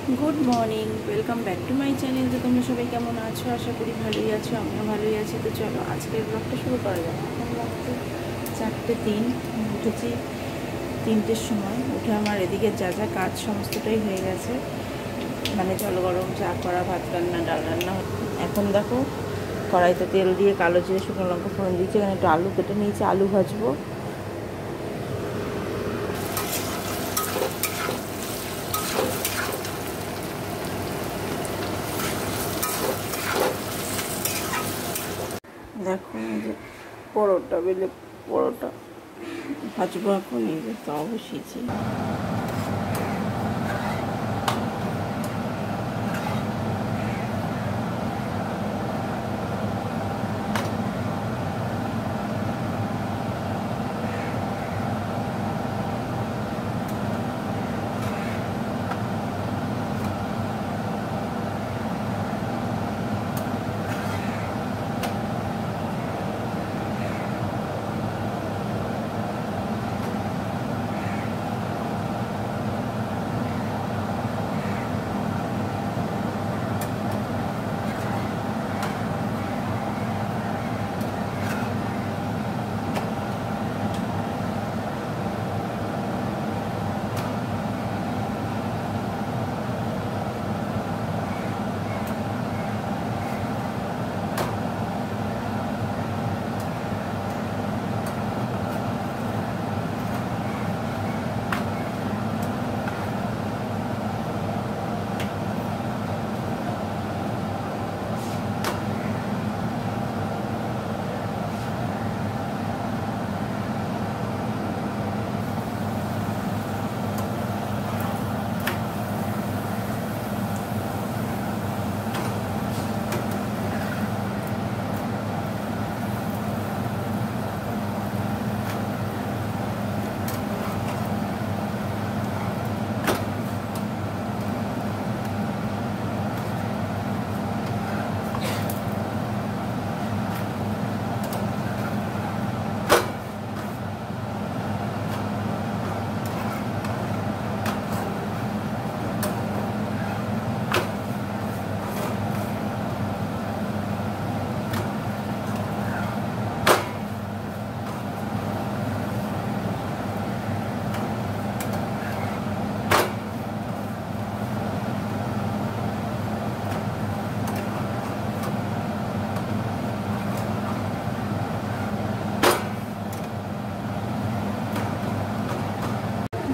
Good morning welcome back to my channel. तो तुम्हें सबाई केमन आछो, आशा करी भालोई आछो, आमिও भालोई आছি। तो चलो आजकेर ब्लगटा शुरू करा जाक। এখন রাতে 4:03 উঠেছি, 3টের সময় উঠে আমার এদিকে যা যা কাজ সমস্তটাই হয়ে গেছে, মানে জল গরম, চা করা, ভাত রান্না, ডাল রান্না। এখন দেখো কড়াইতে তেল দিয়ে কালো জিরে শুকনো লঙ্কা ফোড়ন দিয়েছি, এখানে একটু আলু কেটে নিয়েছি, আলু ভাজবো। দেখো এই যে পরোটা বেলে পরোটা ভাজবো এখন, এই যে তাও বসিয়েছি।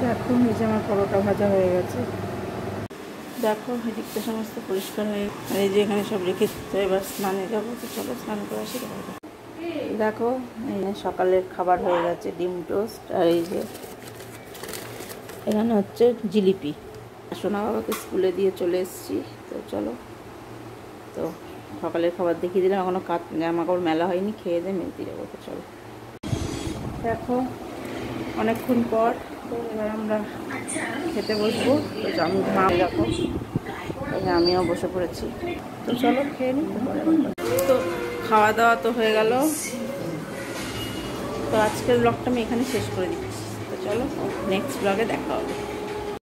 দেখো এই যে আমার পরোটা ভাজা হয়ে গেছে। দেখো এদিকটা সমস্ত পরিষ্কার হয়ে, আর এই যে এখানে সব রেখে, তো এবার স্নানে যাবো। তো চলো স্নান করে আসি। দেখো এই সকালের খাবার হয়ে গেছে, ডিম টোস্ট, আর এই যে এখানে হচ্ছে জিলিপি। সোনা বাবাকে স্কুলে দিয়ে চলে এসেছি। তো চলো, তো সকালের খাবার দেখিয়ে দিলাম, এখনও জামা কাপড় মেলা হয়নি, খেয়ে দিয়ে মেলতে যাবো। তো চলো, দেখো অনেকক্ষণ পর তো এবার আমরা খেতে বসবো। তো আমি মা দেখো আমিও বসে পড়েছি। তো চলো খেয়ে নিই। তো খাওয়া দাওয়া তো হয়ে গেল। তো আজকের ব্লগটা আমি এখানে শেষ করে দিচ্ছি। তো চলো নেক্সট ব্লগে দেখা হবে।